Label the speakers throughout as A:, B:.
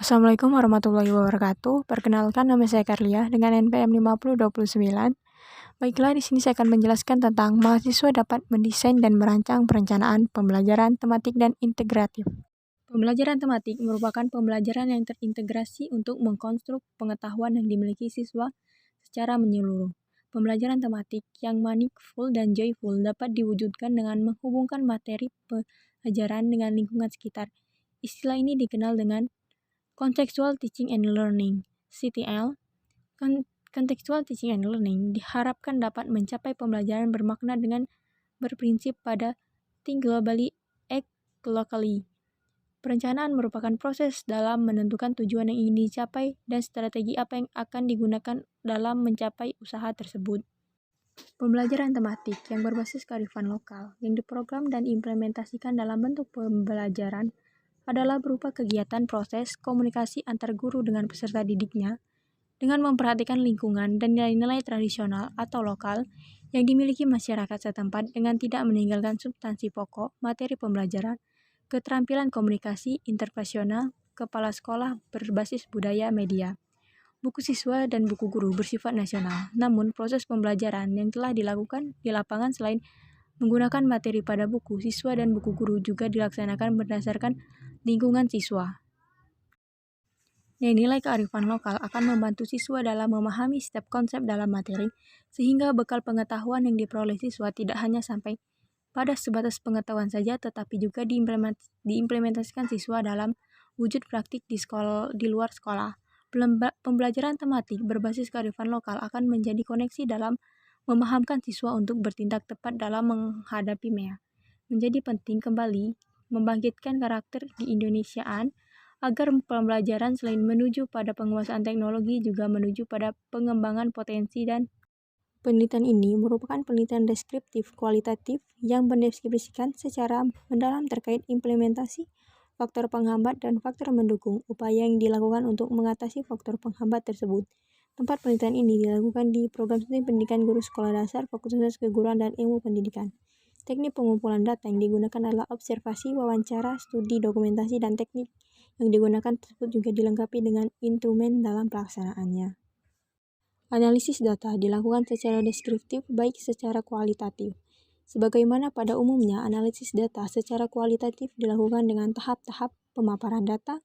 A: Assalamualaikum warahmatullahi wabarakatuh. Perkenalkan, nama saya Karlia dengan NPM 5029. Baiklah, di sini saya akan menjelaskan tentang mahasiswa dapat mendesain dan merancang perencanaan pembelajaran tematik dan integratif. Pembelajaran tematik merupakan pembelajaran yang terintegrasi untuk mengkonstruk pengetahuan yang dimiliki siswa secara menyeluruh. Pembelajaran tematik yang meaningful dan joyful dapat diwujudkan dengan menghubungkan materi pelajaran dengan lingkungan sekitar. Istilah ini dikenal dengan Contextual Teaching and Learning (CTL). Contextual Teaching and Learning diharapkan dapat mencapai pembelajaran bermakna dengan berprinsip pada think globally, act locally. Perencanaan merupakan proses dalam menentukan tujuan yang ingin dicapai dan strategi apa yang akan digunakan dalam mencapai usaha tersebut. Pembelajaran tematik yang berbasis kearifan lokal yang diprogram dan implementasikan dalam bentuk pembelajaran adalah berupa kegiatan proses komunikasi antar guru dengan peserta didiknya dengan memperhatikan lingkungan dan nilai-nilai tradisional atau lokal yang dimiliki masyarakat setempat dengan tidak meninggalkan substansi pokok materi pembelajaran, keterampilan komunikasi interpersonal, kepala sekolah berbasis budaya media. Buku siswa dan buku guru bersifat nasional, namun proses pembelajaran yang telah dilakukan di lapangan selain menggunakan materi pada buku siswa dan buku guru juga dilaksanakan berdasarkan lingkungan siswa. Nilai kearifan lokal akan membantu siswa dalam memahami setiap konsep dalam materi, sehingga bekal pengetahuan yang diperoleh siswa tidak hanya sampai pada sebatas pengetahuan saja, tetapi juga diimplementasikan siswa dalam wujud praktik di luar sekolah. Pembelajaran tematik berbasis kearifan lokal akan menjadi koneksi dalam memahamkan siswa untuk bertindak tepat dalam menghadapi MEA. Menjadi penting kembali membangkitkan karakter di Indonesiaan agar pembelajaran selain menuju pada penguasaan teknologi juga menuju pada pengembangan potensi dan penelitian ini merupakan penelitian deskriptif kualitatif yang mendeskripsikan secara mendalam terkait implementasi faktor penghambat dan faktor mendukung upaya yang dilakukan untuk mengatasi faktor penghambat tersebut. Tempat penelitian ini dilakukan di Program Studi Pendidikan Guru Sekolah Dasar Fakultas Keguruan dan Ilmu Pendidikan. Teknik pengumpulan data yang digunakan adalah observasi, wawancara, studi, dokumentasi, dan teknik yang digunakan tersebut juga dilengkapi dengan instrumen dalam pelaksanaannya. Analisis data dilakukan secara deskriptif baik secara kualitatif. Sebagaimana pada umumnya, analisis data secara kualitatif dilakukan dengan tahap-tahap pemaparan data,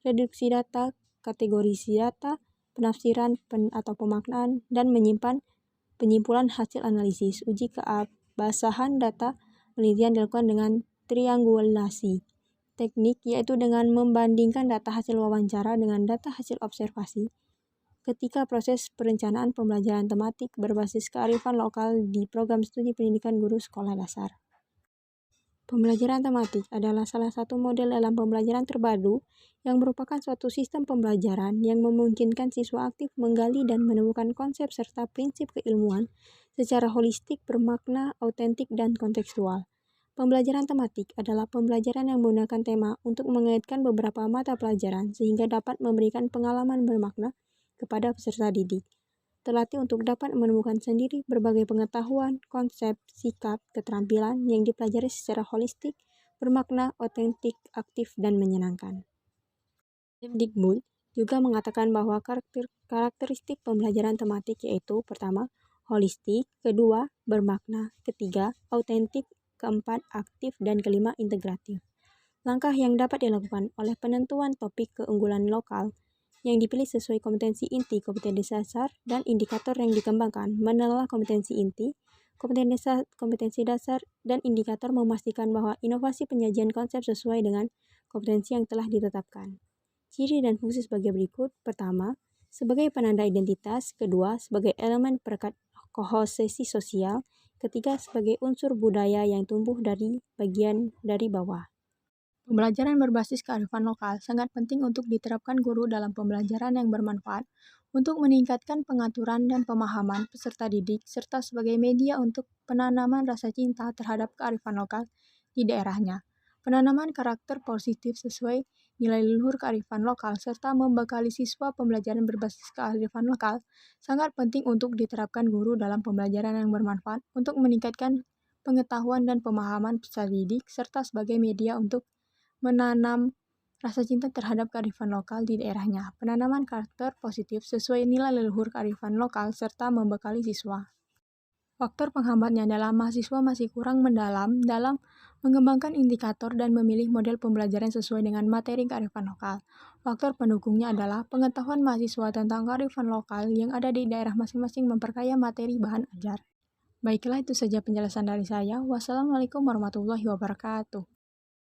A: reduksi data, kategorisasi data, penafsiran atau pemaknaan, dan menyimpan penyimpulan hasil analisis. Uji keabsahan data penelitian dilakukan dengan triangulasi teknik, yaitu dengan membandingkan data hasil wawancara dengan data hasil observasi ketika proses perencanaan pembelajaran tematik berbasis kearifan lokal di Program Studi Pendidikan Guru Sekolah Dasar. Pembelajaran tematik adalah salah satu model dalam pembelajaran terpadu yang merupakan suatu sistem pembelajaran yang memungkinkan siswa aktif menggali dan menemukan konsep serta prinsip keilmuan secara holistik, bermakna, autentik, dan kontekstual. Pembelajaran tematik adalah pembelajaran yang menggunakan tema untuk mengaitkan beberapa mata pelajaran sehingga dapat memberikan pengalaman bermakna kepada peserta didik. Terlatih untuk dapat menemukan sendiri berbagai pengetahuan, konsep, sikap, keterampilan yang dipelajari secara holistik, bermakna, autentik, aktif, dan menyenangkan. Dikbud juga mengatakan bahwa karakteristik pembelajaran tematik yaitu pertama, holistik, kedua, bermakna, ketiga, autentik, keempat, aktif, dan kelima, integratif. Langkah yang dapat dilakukan oleh penentuan topik keunggulan lokal yang dipilih sesuai kompetensi inti, kompetensi dasar, dan indikator yang dikembangkan, menelaah kompetensi inti, kompetensi dasar, dan indikator memastikan bahwa inovasi penyajian konsep sesuai dengan kompetensi yang telah ditetapkan. Ciri dan fungsi sebagai berikut. Pertama, sebagai penanda identitas. Kedua, sebagai elemen perekat kohesisi sosial. Ketiga, sebagai unsur budaya yang tumbuh dari bagian dari bawah. Pembelajaran berbasis kearifan lokal sangat penting untuk diterapkan guru dalam pembelajaran yang bermanfaat untuk meningkatkan pengaturan dan pemahaman peserta didik, serta sebagai media untuk penanaman rasa cinta terhadap kearifan lokal di daerahnya. Penanaman karakter positif sesuai nilai leluhur kearifan lokal, serta membekali siswa pembelajaran berbasis kearifan lokal sangat penting untuk diterapkan guru dalam pembelajaran yang bermanfaat untuk meningkatkan pengetahuan dan pemahaman peserta didik, serta sebagai media untuk menanam rasa cinta terhadap kearifan lokal di daerahnya, penanaman karakter positif sesuai nilai leluhur kearifan lokal, serta membekali siswa. Faktor penghambatnya adalah mahasiswa masih kurang mendalam dalam mengembangkan indikator dan memilih model pembelajaran sesuai dengan materi kearifan lokal. Faktor pendukungnya adalah pengetahuan mahasiswa tentang kearifan lokal yang ada di daerah masing-masing memperkaya materi bahan ajar. Baiklah, itu saja penjelasan dari saya. Wassalamualaikum warahmatullahi wabarakatuh.